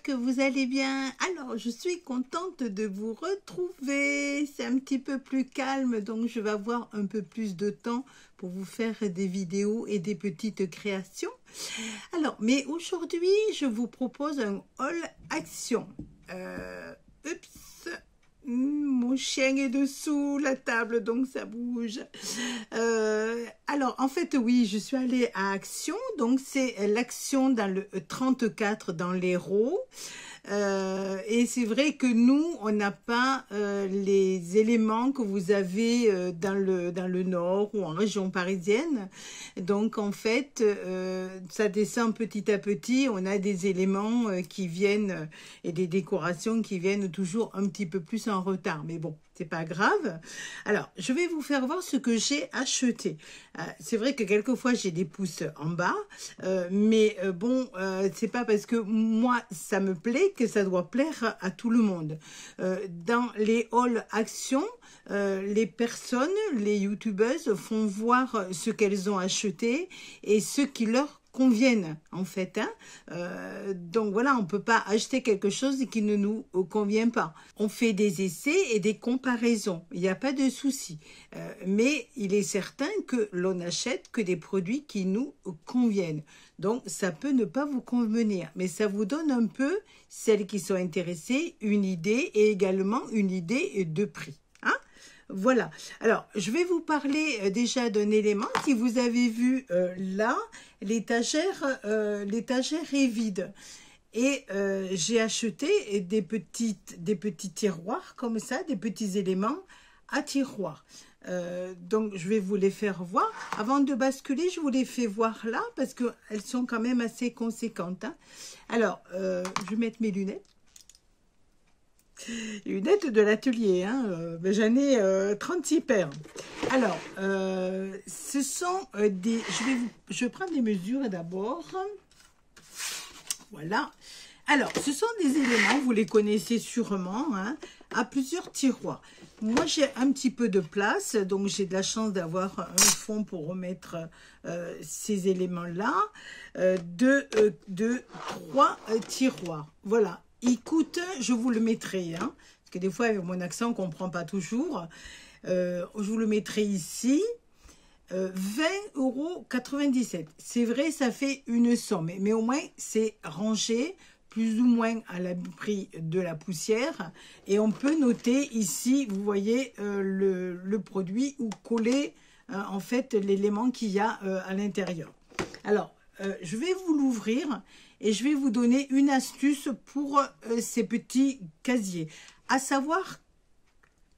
que vous allez bien. Alors, je suis contente de vous retrouver. C'est un petit peu plus calme, donc je vais avoir un peu plus de temps pour vous faire des vidéos et des petites créations. Alors, mais aujourd'hui, je vous propose un haul action. Oups, mon chien est dessous la table, donc ça bouge. Alors, en fait, oui, je suis allée à Action. Donc, c'est l'Action dans le 34 dans l'Hérault. Et c'est vrai que nous, on n'a pas les éléments que vous avez dans le nord ou en région parisienne. Donc, en fait, ça descend petit à petit. On a des éléments qui viennent et des décorations qui viennent toujours un petit peu plus en retard. Mais bon, c'est pas grave. Alors, je vais vous faire voir ce que j'ai acheté. C'est vrai que quelquefois, j'ai des pouces en bas. Mais bon, c'est pas parce que moi, ça me plaît que ça doit plaire à tout le monde. Dans les hauls action, les personnes, les youtubeuses font voir ce qu'elles ont acheté et ce qui leur conviennent en fait. Donc voilà, on ne peut pas acheter quelque chose qui ne nous convient pas. On fait des essais et des comparaisons, il n'y a pas de souci. Mais il est certain que l'on n'achète que des produits qui nous conviennent. Donc ça peut ne pas vous convenir, mais ça vous donne un peu, celles qui sont intéressées, une idée et également une idée de prix. Voilà, alors je vais vous parler déjà d'un élément. Si vous avez vu là, l'étagère est vide. Et j'ai acheté des petits tiroirs comme ça, des petits éléments à tiroirs. Donc je vais vous les faire voir. Avant de basculer, je vous les fais voir là parce qu'elles sont quand même assez conséquentes. Alors, je vais mettre mes lunettes. Lunettes de l'atelier, j'en ai 36 paires. Alors, ce sont des... Je vais prendre des mesures d'abord. Voilà. Alors, ce sont des éléments, vous les connaissez sûrement, à plusieurs tiroirs. Moi, j'ai un petit peu de place, donc j'ai de la chance d'avoir un fond pour remettre ces éléments-là. Trois tiroirs. Voilà. Il coûte, je vous le mettrai, parce que des fois, avec mon accent, on ne comprend pas toujours. Je vous le mettrai ici. 20,97 €. C'est vrai, ça fait une somme, mais au moins, c'est rangé plus ou moins à l'abri de la poussière. Et on peut noter ici, vous voyez, le produit ou coller, en fait, l'élément qu'il y a à l'intérieur. Alors, je vais vous l'ouvrir. Et je vais vous donner une astuce pour ces petits casiers. À savoir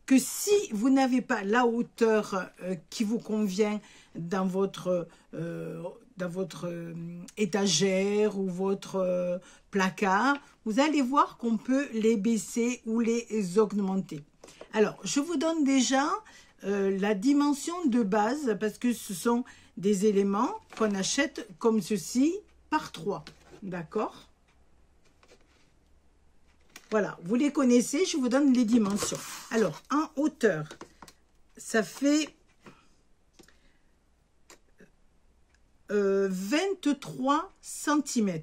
que si vous n'avez pas la hauteur qui vous convient dans votre étagère ou votre placard, vous allez voir qu'on peut les baisser ou les augmenter. Alors, je vous donne déjà la dimension de base parce que ce sont des éléments qu'on achète comme ceci par 3. D'accord? Voilà, vous les connaissez, je vous donne les dimensions. Alors, en hauteur, ça fait 23 cm.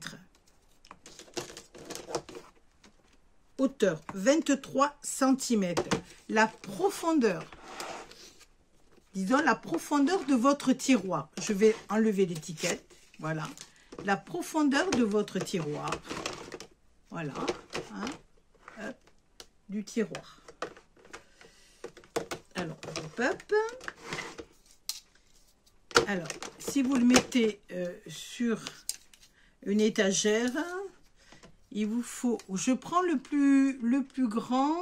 Hauteur, 23 cm. La profondeur, disons la profondeur de votre tiroir. Je vais enlever l'étiquette, voilà. La profondeur de votre tiroir, voilà, hop, du tiroir. Alors, hop. Alors, si vous le mettez sur une étagère, il vous faut, je prends le plus grand,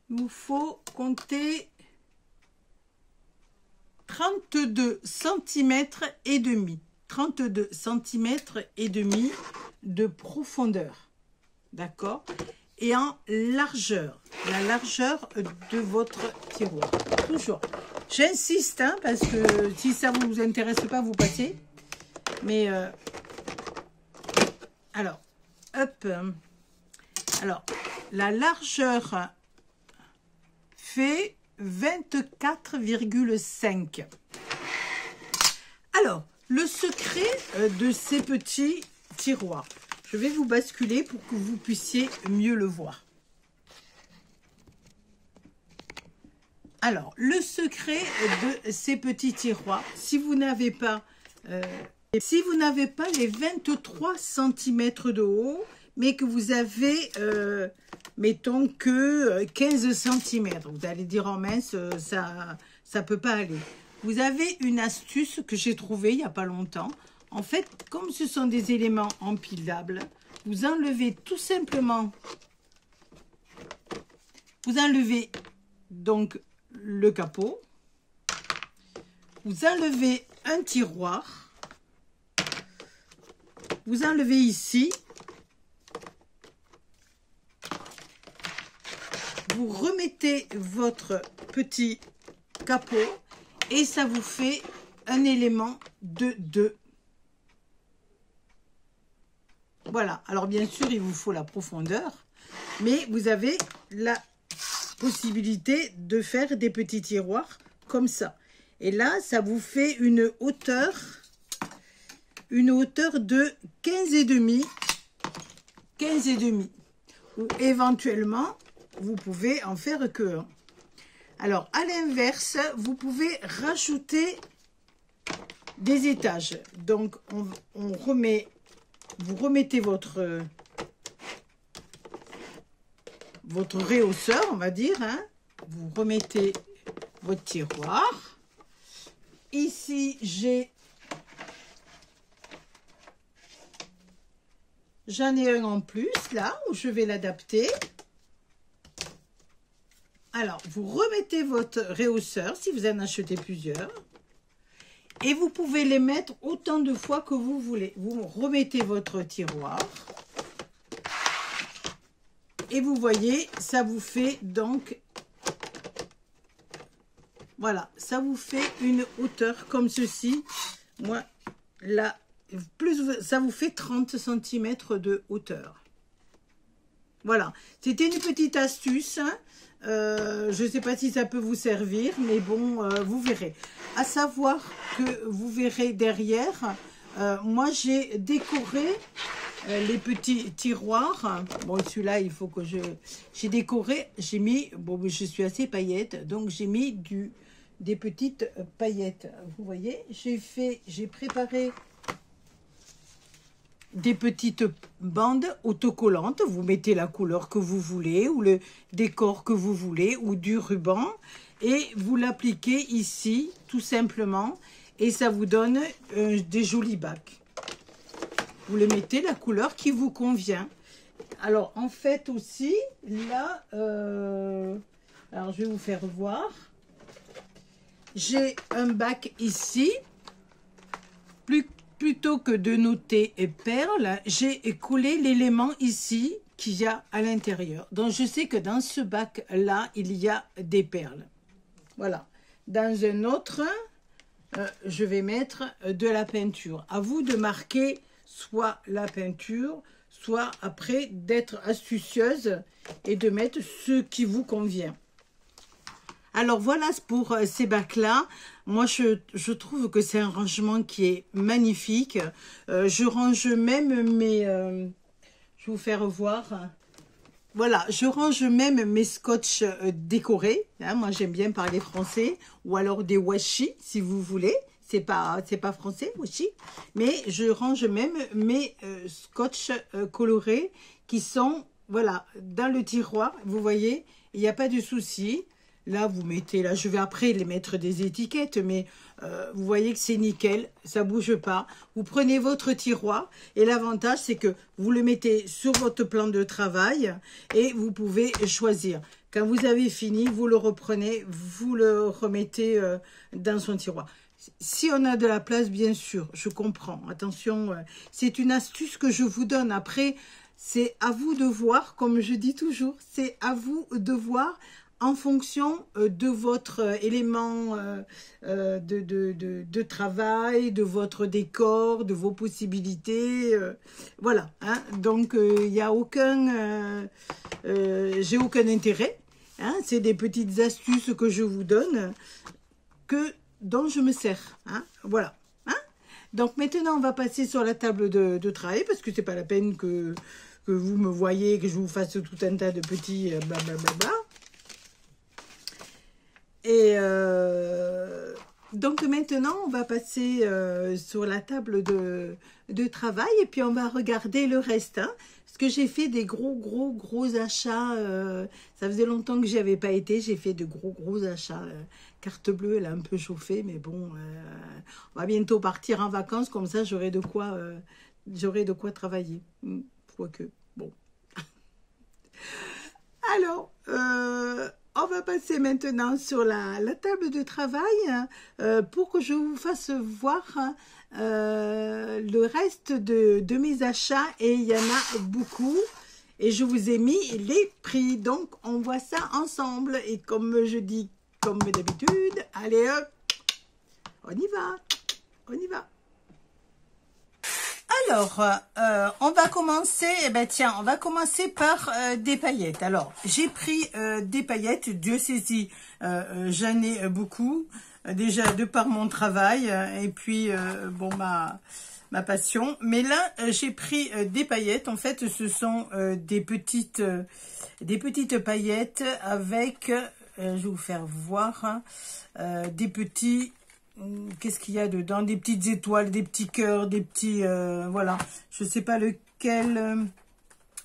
il vous faut compter 32 cm et demi. 32 cm et demi de profondeur, d'accord? Et en largeur, la largeur de votre tiroir. Toujours. J'insiste, parce que si ça ne vous intéresse pas, vous passez. Mais, alors, hop. Alors, la largeur fait 24,5. Alors, le secret de ces petits tiroirs, Je vais vous basculer pour que vous puissiez mieux le voir. Alors, le secret de ces petits tiroirs, si vous n'avez pas les 23 cm de haut, mais que vous avez, mettons que 15 cm, vous allez dire en mince, ça ne peut pas aller. Vous avez une astuce que j'ai trouvée il n'y a pas longtemps. En fait, comme ce sont des éléments empilables, vous enlevez tout simplement, vous enlevez donc le capot, vous enlevez un tiroir, vous enlevez ici, vous remettez votre petit capot et ça vous fait un élément de 2. Voilà, alors bien sûr il vous faut la profondeur, mais vous avez la possibilité de faire des petits tiroirs comme ça. Et là, ça vous fait une hauteur de 15,5. Ou éventuellement, vous pouvez en faire que 1. Alors, à l'inverse, vous pouvez rajouter des étages. Donc, vous remettez votre rehausseur, on va dire, hein. Vous remettez votre tiroir. Ici, j'en ai un en plus, là, où je vais l'adapter. Alors, vous remettez votre rehausseur, si vous en achetez plusieurs. Et vous pouvez les mettre autant de fois que vous voulez. Vous remettez votre tiroir. Et vous voyez, ça vous fait donc, voilà, ça vous fait une hauteur comme ceci. Moi, là, ça vous fait 30 cm de hauteur. Voilà, c'était une petite astuce. Hein. Je ne sais pas si ça peut vous servir, mais bon, vous verrez. À savoir que vous verrez derrière, moi j'ai décoré les petits tiroirs. Bon, celui-là, il faut que j'ai décoré, j'ai mis, bon, je suis assez paillette, donc j'ai mis des petites paillettes. Vous voyez, j'ai préparé des petites bandes autocollantes. Vous mettez la couleur que vous voulez ou le décor que vous voulez ou du ruban et vous l'appliquez ici tout simplement et ça vous donne des jolis bacs. Vous le mettez la couleur qui vous convient. Alors en fait aussi là, alors je vais vous faire voir. J'ai un bac ici. Plutôt que de noter perles, j'ai collé l'élément ici qu'il y a à l'intérieur. Donc, je sais que dans ce bac-là, il y a des perles. Voilà. Dans un autre, je vais mettre de la peinture. À vous de marquer soit la peinture, soit après d'être astucieuse et de mettre ce qui vous convient. Alors voilà pour ces bacs-là. Moi, je trouve que c'est un rangement qui est magnifique. Je range même mes... je vais vous faire voir. Voilà, je range même mes scotch décorés. Hein, moi, j'aime bien parler français. Ou alors des washi, si vous voulez. C'est pas français, washi. Mais je range même mes scotch colorés qui sont, voilà, dans le tiroir. Vous voyez, il n'y a pas de souci. Là, vous mettez, là, je vais après les mettre des étiquettes, mais vous voyez que c'est nickel, ça bouge pas. Vous prenez votre tiroir et l'avantage, c'est que vous le mettez sur votre plan de travail et vous pouvez choisir. Quand vous avez fini, vous le reprenez, vous le remettez dans son tiroir. Si on a de la place, bien sûr, je comprends. Attention, c'est une astuce que je vous donne. Après, c'est à vous de voir, comme je dis toujours, c'est à vous de voir en fonction de votre élément de travail, de votre décor, de vos possibilités. Voilà. Hein. Donc, il n'y a aucun... j'ai aucun intérêt. Hein. C'est des petites astuces que je vous donne, dont je me sers. Hein. Voilà. Hein. Donc maintenant, on va passer sur la table de travail, parce que c'est pas la peine que vous me voyez, que je vous fasse tout un tas de petits blablabla. Et donc maintenant, on va passer sur la table de travail et puis on va regarder le reste. Hein, parce que j'ai fait des gros achats. Ça faisait longtemps que j'y avais pas été. J'ai fait de gros achats. Carte bleue, elle a un peu chauffé, mais bon, on va bientôt partir en vacances. Comme ça, j'aurai de quoi travailler. Quoique, bon. Alors, on va passer maintenant sur la table de travail pour que je vous fasse voir le reste de mes achats. Et il y en a beaucoup. Et je vous ai mis les prix. Donc, on voit ça ensemble. Et comme je dis, comme d'habitude, allez hop, on y va. On y va. Alors, on va commencer, on va commencer par des paillettes. Alors, j'ai pris des paillettes, Dieu sait si j'en ai beaucoup, déjà de par mon travail, et puis, bon, ma passion. Mais là, j'ai pris des paillettes, en fait, ce sont des petites paillettes avec, je vais vous faire voir, des petits... Qu'est-ce qu'il y a dedans? Des petites étoiles, des petits cœurs, des petits... voilà. Je ne sais pas lequel...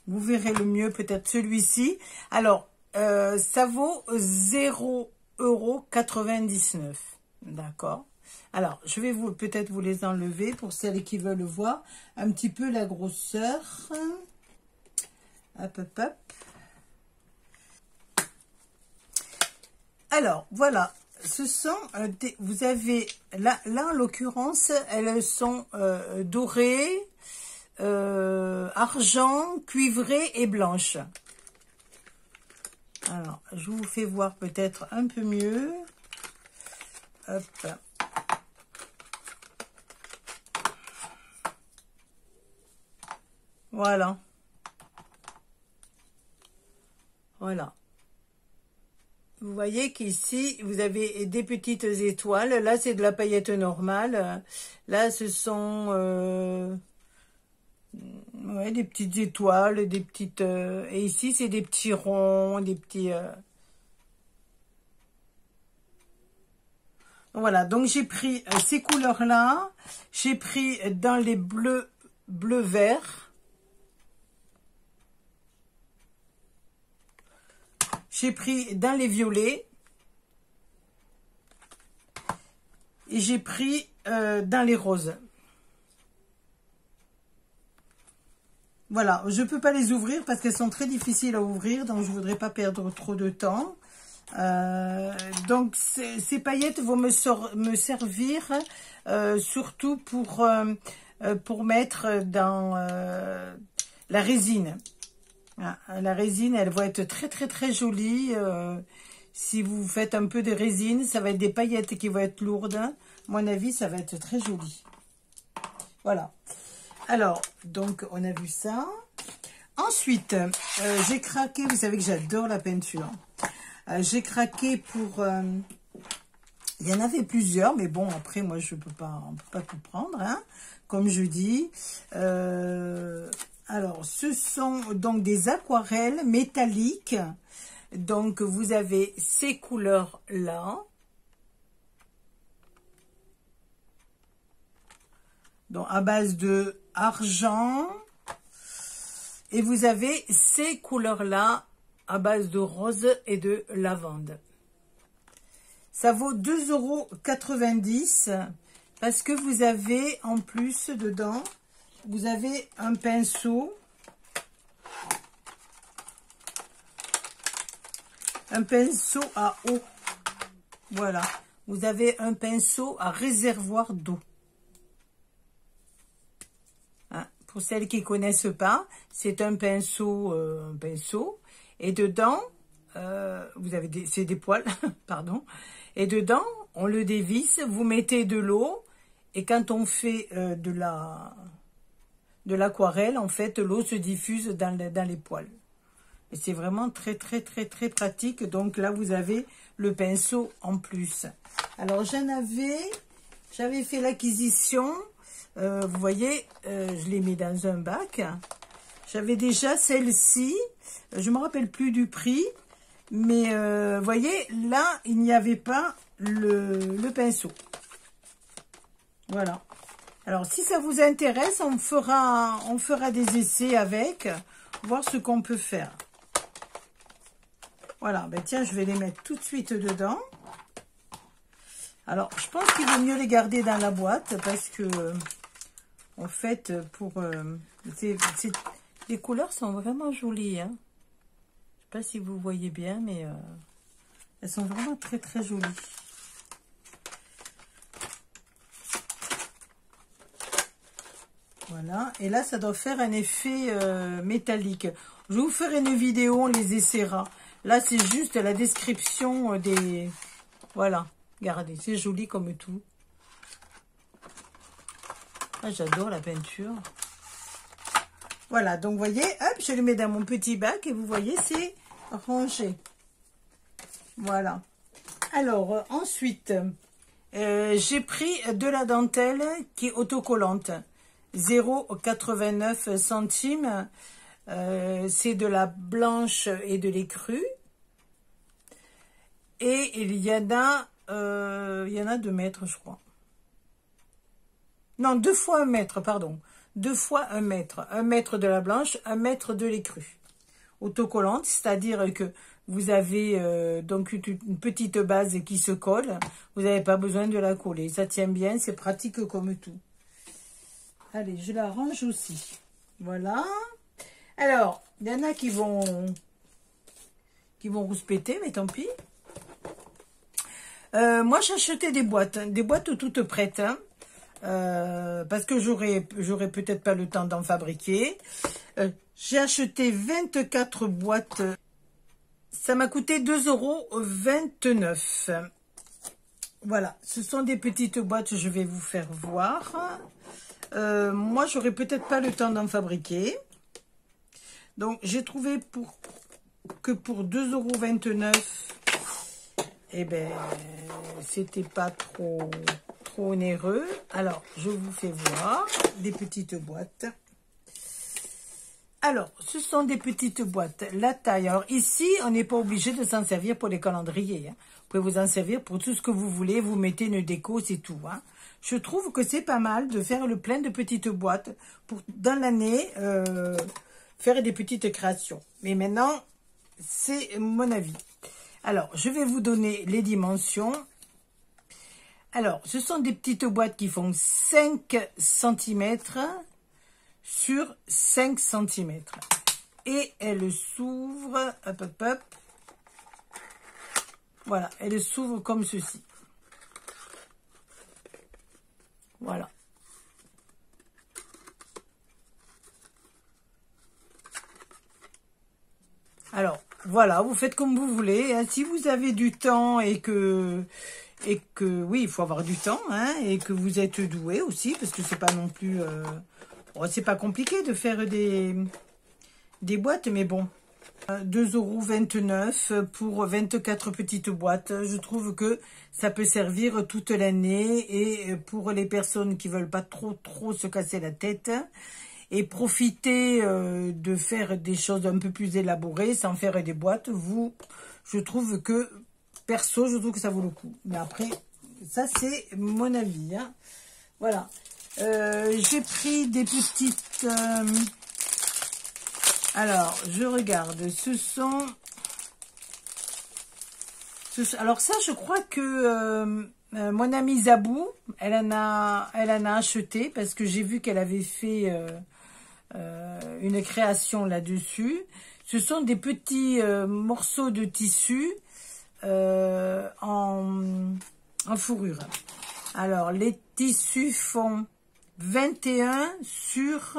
vous verrez le mieux, peut-être celui-ci. Alors, ça vaut 0,99 €. D'accord. Alors, je vais peut-être vous les enlever pour celles qui veulent voir un petit peu la grosseur. Hop, hop, hop. Alors, voilà. Ce sont vous avez là en l'occurrence elles sont dorées, argent, cuivrées et blanches. Alors je vous fais voir peut-être un peu mieux. Hop. Voilà. Voilà. Vous voyez qu'ici, vous avez des petites étoiles. Là, c'est de la paillette normale. Là, ce sont ouais, des petites étoiles, des petites... et ici, c'est des petits ronds, des petits... Voilà, donc j'ai pris ces couleurs-là. J'ai pris dans les bleu-vert. J'ai pris dans les violets et j'ai pris dans les roses. Voilà, je ne peux pas les ouvrir parce qu'elles sont très difficiles à ouvrir, donc je ne voudrais pas perdre trop de temps. Donc ces paillettes vont me servir surtout pour mettre dans la résine. La résine, elle va être très jolie. Si vous faites un peu de résine, ça va être des paillettes qui vont être lourdes. À mon avis, ça va être très joli. Voilà. Alors, donc, on a vu ça. Ensuite, j'ai craqué. Vous savez que j'adore la peinture. J'ai craqué pour... il y en avait plusieurs, mais bon, après, moi, on peut pas tout prendre, hein, comme je dis. Alors, ce sont donc des aquarelles métalliques. Donc, vous avez ces couleurs-là. Donc, à base de argent. Et vous avez ces couleurs-là à base de rose et de lavande. Ça vaut 2,90 € parce que vous avez en plus dedans... Vous avez un pinceau, à eau. Voilà, vous avez un pinceau à réservoir d'eau. Hein, pour celles qui ne connaissent pas, c'est un pinceau, et dedans, vous avez c'est des poils, pardon. Et dedans, on le dévisse, vous mettez de l'eau, et quand on fait de l'aquarelle, en fait, l'eau se diffuse dans les poils. Et c'est vraiment très pratique. Donc là, vous avez le pinceau en plus. Alors, j'avais fait l'acquisition vous voyez, je les mets dans un bac. J'avais déjà celle-ci, je me rappelle plus du prix, mais vous voyez, là, il n'y avait pas le pinceau. Voilà. Alors, si ça vous intéresse, on fera des essais avec, voir ce qu'on peut faire. Voilà, ben tiens, je vais les mettre tout de suite dedans. Alors, je pense qu'il vaut mieux les garder dans la boîte parce que, en fait, les couleurs sont vraiment jolies. Hein. Je sais pas si vous voyez bien, mais elles sont vraiment très, très jolies. Voilà, et là, ça doit faire un effet métallique. Je vous ferai une vidéo, on les essaiera. Là, c'est juste la description des... Voilà, regardez, c'est joli comme tout. Ah, j'adore la peinture. Voilà, donc vous voyez, hop, je le mets dans mon petit bac et vous voyez, c'est rangé. Voilà. Alors, ensuite, j'ai pris de la dentelle qui est autocollante. 0,89 centimes. C'est de la blanche et de l'écru. Et il y en a 2 mètres, je crois. Non, 2 fois 1 mètre, pardon. 2 fois 1 mètre. 1 mètre de la blanche, 1 mètre de l'écru. Autocollante, c'est-à-dire que vous avez donc une petite base qui se colle. Vous n'avez pas besoin de la coller. Ça tient bien, c'est pratique comme tout. Allez, je la range aussi. Voilà. Alors, il y en a qui vont rouspéter, mais tant pis. Moi, j'ai acheté des boîtes toutes prêtes, hein, parce que j'aurais peut-être pas le temps d'en fabriquer. J'ai acheté 24 boîtes. Ça m'a coûté 2,29 €. Voilà, ce sont des petites boîtes, je vais vous faire voir. Moi, j'aurais peut-être pas le temps d'en fabriquer. Donc, j'ai trouvé que pour 2,29 €, eh ben, c'était pas trop onéreux. Alors, je vous fais voir des petites boîtes. Alors, ce sont des petites boîtes. La taille. Alors, ici, on n'est pas obligé de s'en servir pour les calendriers. Hein. Vous pouvez vous en servir pour tout ce que vous voulez. Vous mettez une déco, c'est tout. Hein. Je trouve que c'est pas mal de faire le plein de petites boîtes pour, dans l'année, faire des petites créations. Mais maintenant, c'est mon avis. Alors, je vais vous donner les dimensions. Alors, ce sont des petites boîtes qui font 5 cm sur 5 cm. Et elles s'ouvrent, hop, hop, hop. Voilà, elles s'ouvrent comme ceci. Voilà. Alors, voilà, vous faites comme vous voulez. Hein. Si vous avez du temps et que oui, il faut avoir du temps, hein, et que vous êtes doué aussi, parce que c'est pas non plus... c'est pas compliqué de faire des boîtes, mais bon. 2,29 € pour 24 petites boîtes. Je trouve que ça peut servir toute l'année, et pour les personnes qui veulent pas trop se casser la tête et profiter de faire des choses un peu plus élaborées sans faire des boîtes, je trouve que perso, je trouve que ça vaut le coup. Mais après, ça c'est mon avis. Hein. Voilà. J'ai pris des petites... alors, je regarde. Alors ça, je crois que mon amie Zabou, elle en a acheté parce que j'ai vu qu'elle avait fait une création là-dessus. Ce sont des petits morceaux de tissu en fourrure. Alors, les tissus font 21 sur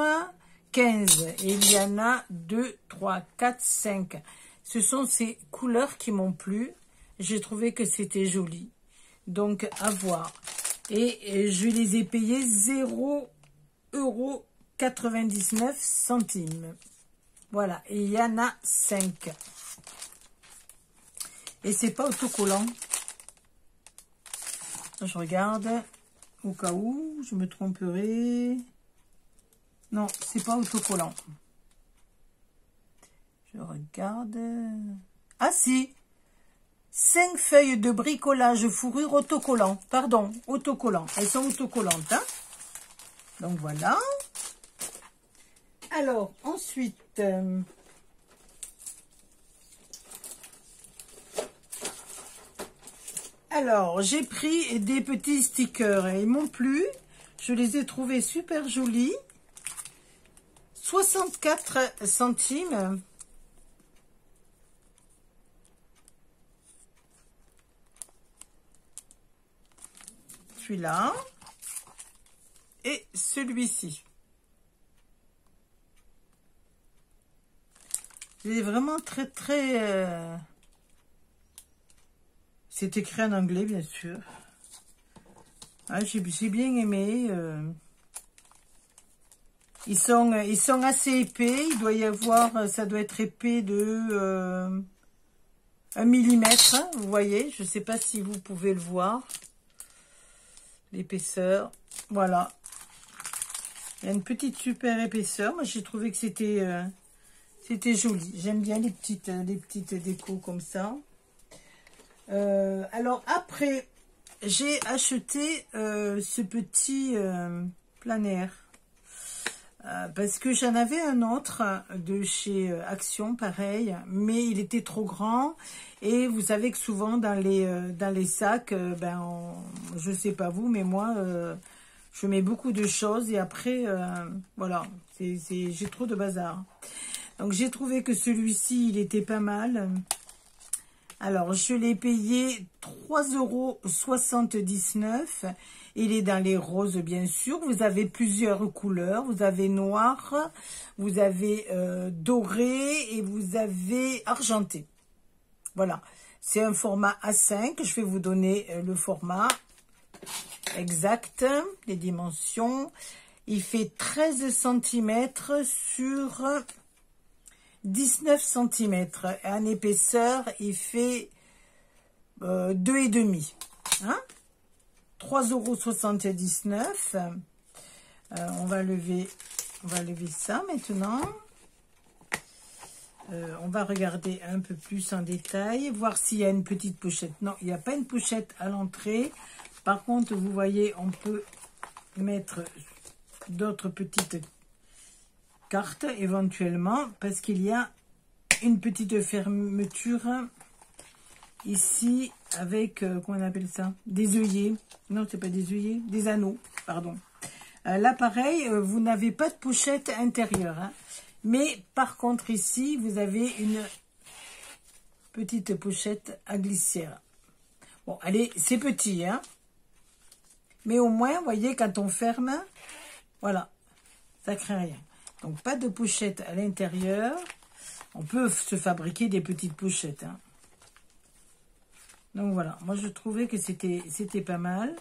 15. Et il y en a 2, 3, 4, 5. Ce sont ces couleurs qui m'ont plu. J'ai trouvé que c'était joli. Donc, à voir. Et je les ai payés 0,99 €. Voilà. Et il y en a 5. Et c'est pas autocollant. Je regarde. au cas où je me tromperai. Non, c'est pas autocollant. Je regarde. Ah si, 5 feuilles de bricolage fourrure autocollant. Pardon, autocollant. Elles sont autocollantes. Hein. Donc voilà. Alors, ensuite, alors j'ai pris des petits stickers. Ils m'ont plu. Je les ai trouvés super jolis. 64 centimes. Celui-là. Et celui-ci. Il est vraiment très très... C'est écrit en anglais, bien sûr. Ah, j'ai bien aimé. Ils sont assez épais. Il doit y avoir... Ça doit être épais de 1 millimètre. Hein, vous voyez, je ne sais pas si vous pouvez le voir. L'épaisseur. Voilà. Il y a une petite super épaisseur. Moi, j'ai trouvé que c'était joli. J'aime bien les petites décos comme ça. Alors après, j'ai acheté ce petit planaire. Parce que j'en avais un autre de chez Action, pareil. Mais il était trop grand. Et vous savez que souvent dans les sacs, je sais pas vous, mais moi... je mets beaucoup de choses et après, voilà, j'ai trop de bazar. Donc, j'ai trouvé que celui-ci, il était pas mal. Alors, je l'ai payé 3,79 €. Il est dans les roses, bien sûr. Vous avez plusieurs couleurs. Vous avez noir, vous avez doré et vous avez argenté. Voilà. C'est un format A5. Je vais vous donner le format exact, les dimensions. Il fait 13 cm sur 19 cm. En épaisseur, il fait 2,5. Hein? 3,79 €. On va lever ça maintenant. On va regarder un peu plus en détail, voir s'il y a une petite pochette. Non, il n'y a pas une pochette à l'entrée. Par contre, vous voyez, on peut mettre d'autres petites cartes éventuellement, parce qu'il y a une petite fermeture ici avec, comment on appelle ça? Des œillets. Non, c'est pas des œillets, des anneaux, pardon. Là, pareil, vous n'avez pas de pochette intérieure. Hein. Mais par contre, ici, vous avez une petite pochette à glissière. Bon, allez, c'est petit, hein. Mais au moins, vous voyez, quand on ferme, voilà, ça ne craint rien. Donc, pas de pochette à l'intérieur. On peut se fabriquer des petites pochettes. Hein. Donc, voilà. Moi, je trouvais que c'était pas mal.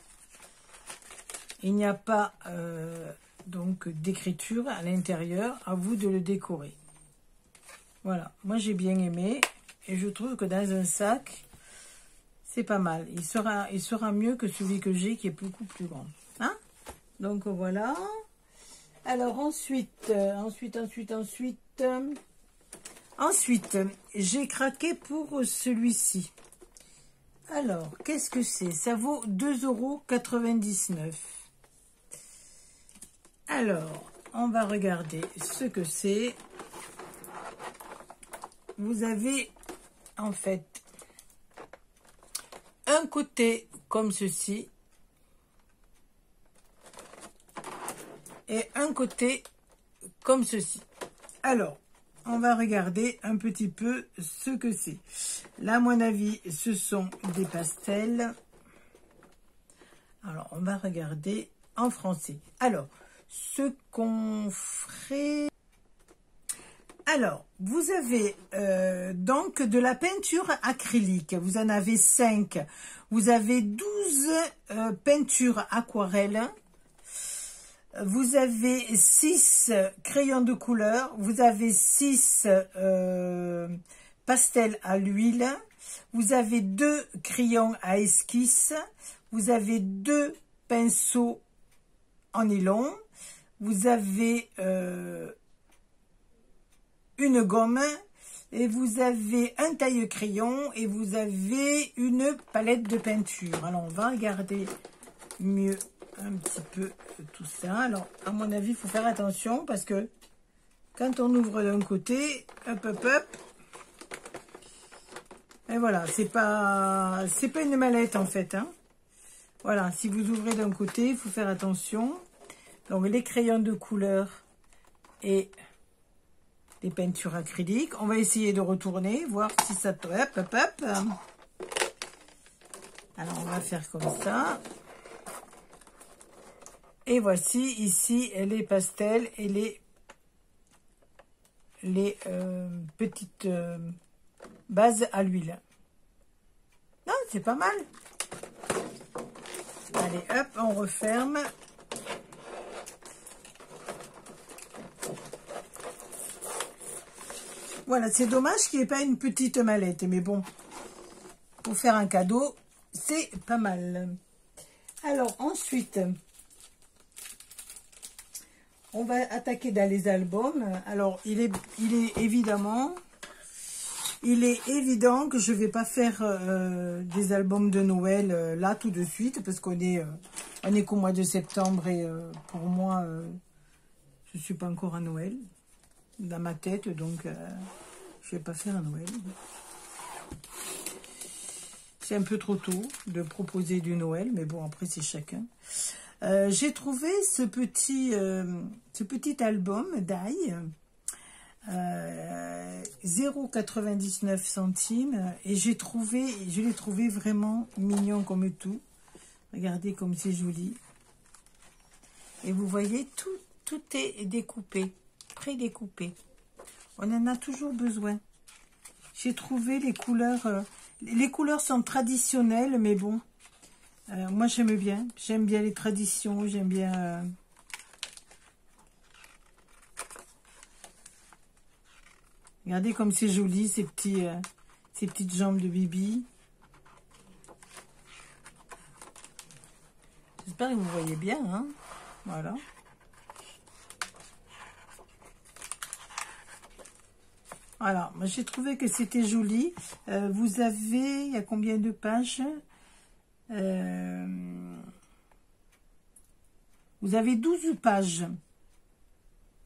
Il n'y a pas donc d'écriture à l'intérieur. À vous de le décorer. Voilà. Moi, j'ai bien aimé. Et je trouve que dans un sac... c'est pas mal. Il sera mieux que celui que j'ai qui est beaucoup plus grand. Hein? Donc voilà. Alors ensuite, j'ai craqué pour celui-ci. Alors, qu'est-ce que c'est? Ça vaut 2,99 €. Alors, on va regarder ce que c'est. Vous avez en fait un côté comme ceci et un côté comme ceci. Alors, on va regarder un petit peu ce que c'est. Là, à mon avis, ce sont des pastels. Alors, on va regarder en français. Alors, ce qu'on ferait... Alors, vous avez donc de la peinture acrylique. Vous en avez 5. Vous avez 12 peintures aquarelles. Vous avez 6 crayons de couleur. Vous avez 6 pastels à l'huile. Vous avez 2 crayons à esquisse. Vous avez 2 pinceau en nylon, vous avez une gomme, et vous avez un taille-crayon, et vous avez une palette de peinture. Alors, on va regarder mieux un petit peu tout ça. Alors, à mon avis, il faut faire attention, parce que quand on ouvre d'un côté, hop, hop, hop, et voilà, c'est pas une mallette, en fait, hein. Voilà, si vous ouvrez d'un côté, il faut faire attention. Donc, les crayons de couleur et les peintures acryliques. On va essayer de retourner, voir si ça... Hop, hop, hop. Alors, on va faire comme ça. Et voici, ici, les pastels et les petites bases à l'huile. Non, c'est pas mal. Allez, hop, on referme. Voilà, c'est dommage qu'il n'y ait pas une petite mallette, mais bon, pour faire un cadeau, c'est pas mal. Alors, ensuite, on va attaquer dans les albums. Alors, il est évident que je ne vais pas faire des albums de Noël là tout de suite, parce qu'on est qu'au mois de septembre et pour moi, je ne suis pas encore à Noël dans ma tête, donc je ne vais pas faire un Noël. C'est un peu trop tôt de proposer du Noël, mais bon, après c'est chacun. J'ai trouvé ce petit album d'ail, 0,99 centimes, et je l'ai trouvé vraiment mignon comme tout. Regardez comme c'est joli. Et vous voyez, tout est découpé, pré-découpé. On en a toujours besoin. J'ai trouvé les couleurs. Les couleurs sont traditionnelles, mais bon. Moi, j'aime bien. J'aime bien les traditions. J'aime bien... Regardez comme c'est joli, ces petites jambes de Bibi. J'espère que vous voyez bien, hein. Voilà. Voilà, moi j'ai trouvé que c'était joli. Vous avez, il y a combien de pages? Vous avez 12 pages.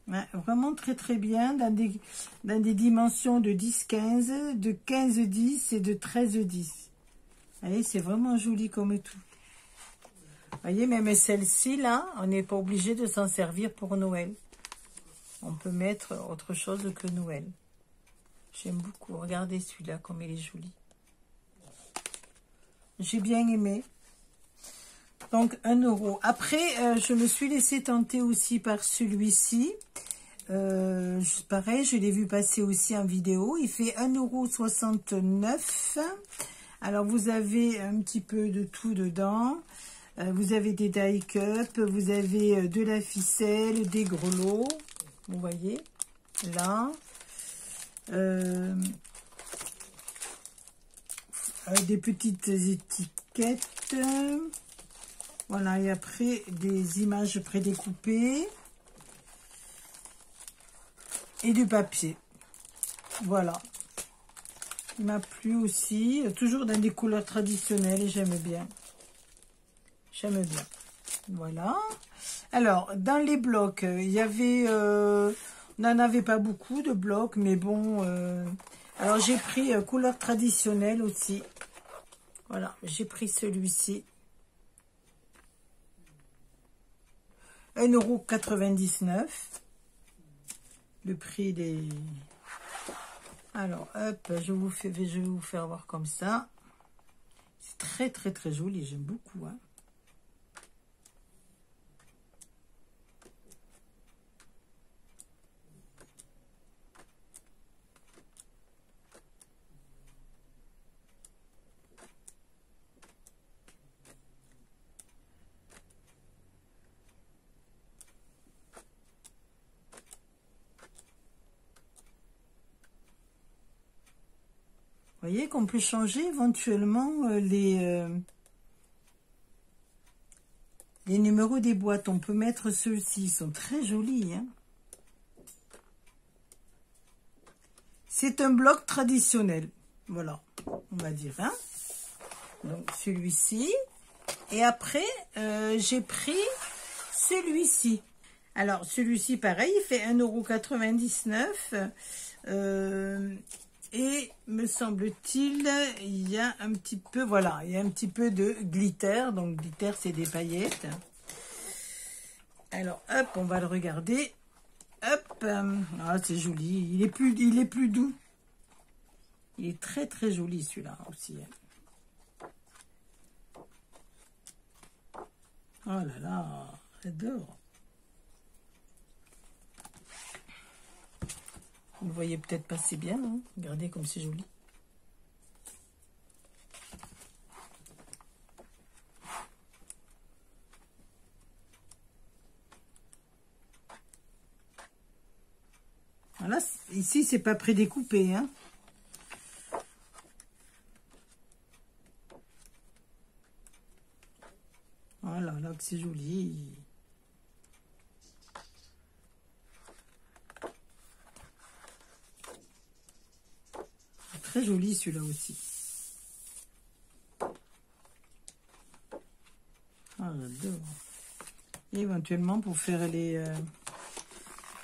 Ouais, vraiment très très bien, dans des dimensions de 10-15, de 15-10 et de 13-10. Vous voyez, c'est vraiment joli comme tout. Vous voyez, même celle-ci, là, on n'est pas obligé de s'en servir pour Noël. On peut mettre autre chose que Noël. J'aime beaucoup. Regardez celui-là, comme il est joli. J'ai bien aimé. Donc, 1 €. Après, je me suis laissée tenter aussi par celui-ci. Pareil, je l'ai vu passer aussi en vidéo. Il fait 1,69 €. Alors, vous avez un petit peu de tout dedans. Vous avez des die cups, vous avez de la ficelle, des grelots. Vous voyez, là. Des petites étiquettes. Voilà, et après, des images prédécoupées. Et du papier. Voilà. Il m'a plu aussi. Toujours dans des couleurs traditionnelles et j'aime bien. J'aime bien. Voilà. Alors, dans les blocs, il y avait... on n'en avait pas beaucoup de blocs, mais bon... alors, j'ai pris couleur traditionnelle aussi. Voilà, j'ai pris celui-ci. 1,99 €. Le prix des... Alors, hop, je vais vous faire voir comme ça. C'est très, très, très joli. J'aime beaucoup, hein. Vous voyez qu'on peut changer éventuellement Les numéros des boîtes, on peut mettre ceux-ci, ils sont très jolis. Hein. C'est un bloc traditionnel. Voilà, on va dire. Hein. Donc, celui-ci. Et après, j'ai pris celui-ci. Alors, celui-ci, pareil, il fait 1,99 €. Et, me semble-t-il, il y a un petit peu, voilà, il y a un petit peu de glitter. Donc, glitter, c'est des paillettes. Alors, hop, on va le regarder. Hop, ah, c'est joli. Il est plus doux. Il est très, très joli, celui-là, aussi. Oh là là, j'adore. Vous ne voyez peut-être pas si bien, hein. Regardez comme c'est joli. Voilà, ici, c'est pas prédécoupé, hein. Voilà, là que c'est joli. Très joli celui-là aussi. Ah, j'adore. Et éventuellement pour faire les...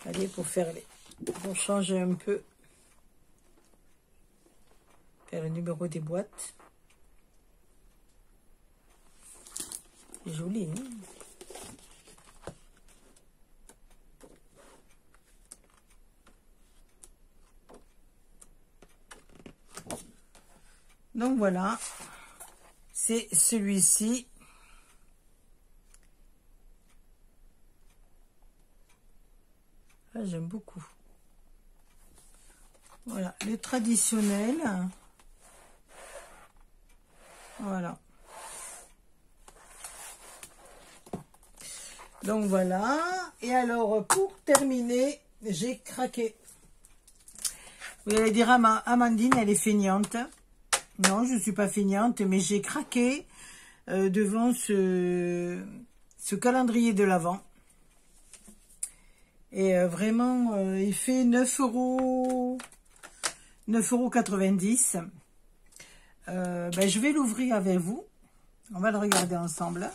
allez, pour changer un peu. Faire le numéro des boîtes. C'est joli, hein? Donc voilà, c'est celui-ci. Ah, j'aime beaucoup. Voilà, le traditionnel. Voilà. Donc voilà. Et alors, pour terminer, j'ai craqué. Vous allez dire, Amandine, elle est feignante. Non, je ne suis pas feignante, mais j'ai craqué devant ce calendrier de l'Avent. Et vraiment, il fait 9,90 €. Ben, je vais l'ouvrir avec vous. On va le regarder ensemble.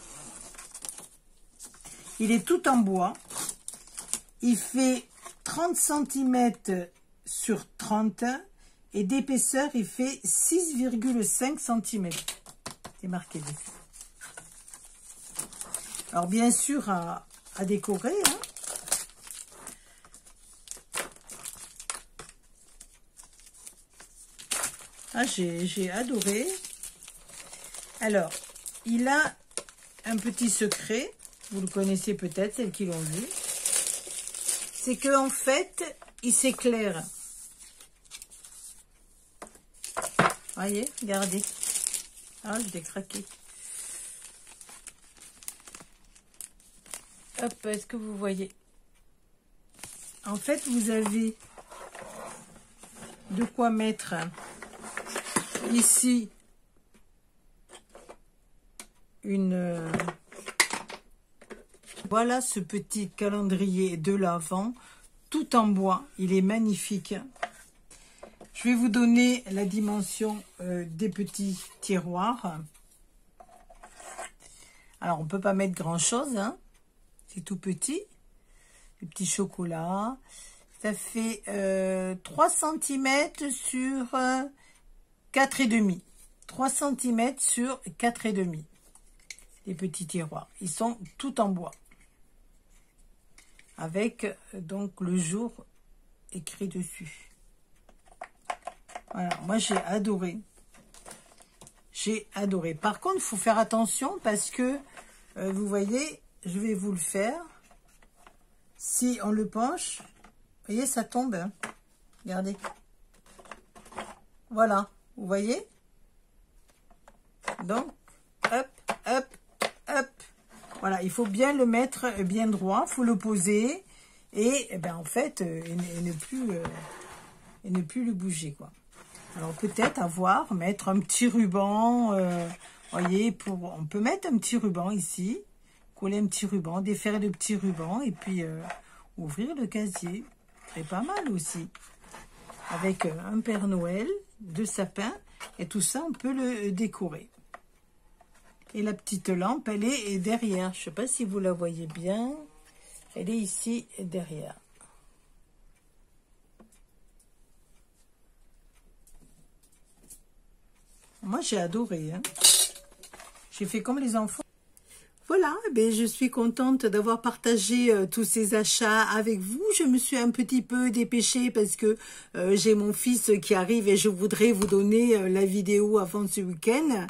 Il est tout en bois. Il fait 30 cm sur 30 et d'épaisseur, il fait 6,5 cm. C'est marqué dessus. Alors, bien sûr, à décorer. Hein. Ah, j'ai adoré. Alors, il a un petit secret. Vous le connaissez peut-être, celles qui l'ont vu. C'est qu'en fait, il s'éclaire. Voyez, regardez. Ah, je l'ai craqué. Hop, est-ce que vous voyez? En fait, vous avez de quoi mettre ici une... Voilà ce petit calendrier de l'Avent, tout en bois. Il est magnifique. Je vais vous donner la dimension des petits tiroirs. Alors, on ne peut pas mettre grand-chose, hein. C'est tout petit. Les petits chocolats. Ça fait 3 cm sur 4,5. 3 cm sur 4,5. Les petits tiroirs. Ils sont tout en bois. Avec donc le jour écrit dessus. Voilà, moi j'ai adoré. J'ai adoré. Par contre, il faut faire attention parce que, vous voyez, je vais vous le faire. Si on le penche, vous voyez, ça tombe. Hein. Regardez. Voilà, vous voyez. Donc, hop, hop, hop. Voilà, il faut bien le mettre bien droit, il faut le poser et, ben, en fait, et ne plus le bouger, quoi. Alors peut-être mettre un petit ruban, voyez, on peut mettre un petit ruban ici, coller un petit ruban, défaire le petit ruban et puis ouvrir le casier. C'est pas mal aussi. Avec un Père Noël, 2 sapins et tout ça, on peut le décorer. Et la petite lampe, elle est derrière. Je ne sais pas si vous la voyez bien. Elle est ici derrière. Moi, j'ai adoré. Hein. J'ai fait comme les enfants. Voilà, je suis contente d'avoir partagé tous ces achats avec vous. Je me suis un petit peu dépêchée parce que j'ai mon fils qui arrive et je voudrais vous donner la vidéo avant ce week-end.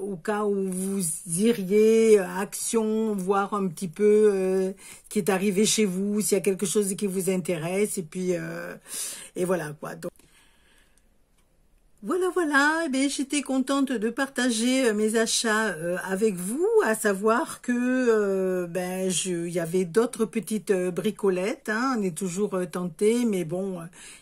Au cas où vous iriez à Action, voir un petit peu ce qui est arrivé chez vous, s'il y a quelque chose qui vous intéresse. Et puis, et voilà quoi. Donc, voilà, j'étais contente de partager mes achats avec vous, à savoir que il y avait d'autres petites bricolettes, hein, on est toujours tenté, mais bon,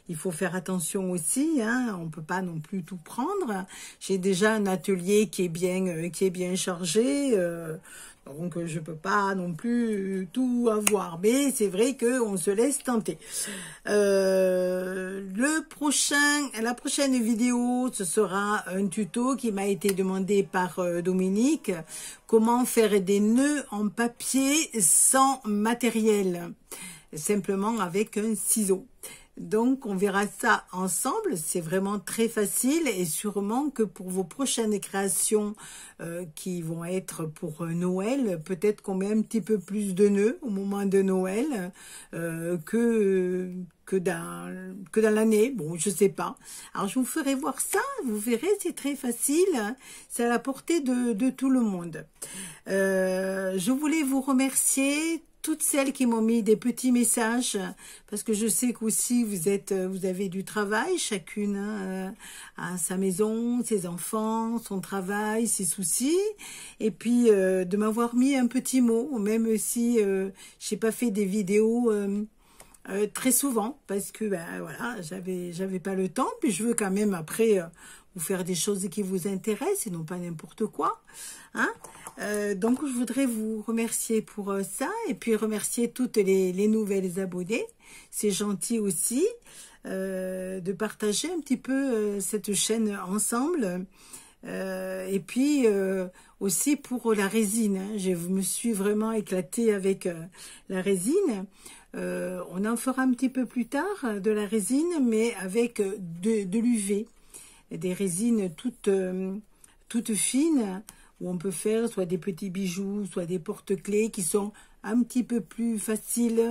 il faut faire attention aussi, hein, on peut pas non plus tout prendre. J'ai déjà un atelier qui est bien chargé. Donc, je peux pas non plus tout avoir. Mais c'est vrai qu'on se laisse tenter. La prochaine vidéo, ce sera un tuto qui m'a été demandé par Dominique. Comment faire des nœuds en papier sans matériel. Simplement avec un ciseau. Donc, on verra ça ensemble. C'est vraiment très facile et sûrement que pour vos prochaines créations qui vont être pour Noël, peut-être qu'on met un petit peu plus de nœuds au moment de Noël que dans l'année. Bon, je sais pas. Alors, je vous ferai voir ça. Vous verrez, c'est très facile. C'est à la portée de tout le monde. Je voulais vous remercier toutes celles qui m'ont mis des petits messages, parce que je sais qu'aussi vous avez du travail, chacune à sa maison, ses enfants, son travail, ses soucis, et puis de m'avoir mis un petit mot, même si j'ai pas fait des vidéos très souvent, parce que voilà, j'avais pas le temps, puis je veux quand même après vous faire des choses qui vous intéressent et non pas n'importe quoi, hein. Donc je voudrais vous remercier pour ça et puis remercier toutes les nouvelles abonnées. C'est gentil aussi de partager un petit peu cette chaîne ensemble. Et puis aussi pour la résine, hein. Je me suis vraiment éclatée avec la résine. On en fera un petit peu plus tard de la résine, mais avec de l'UV. Des résines toutes fines, où on peut faire soit des petits bijoux, soit des porte-clés qui sont un petit peu plus faciles,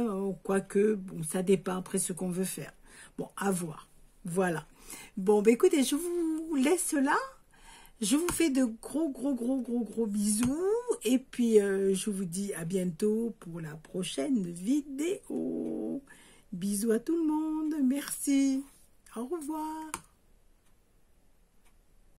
quoique, bon, ça dépend après ce qu'on veut faire. Bon, à voir. Voilà. Bon, écoutez, je vous laisse là. Je vous fais de gros bisous. Et puis, je vous dis à bientôt pour la prochaine vidéo. Bisous à tout le monde. Merci. Au revoir.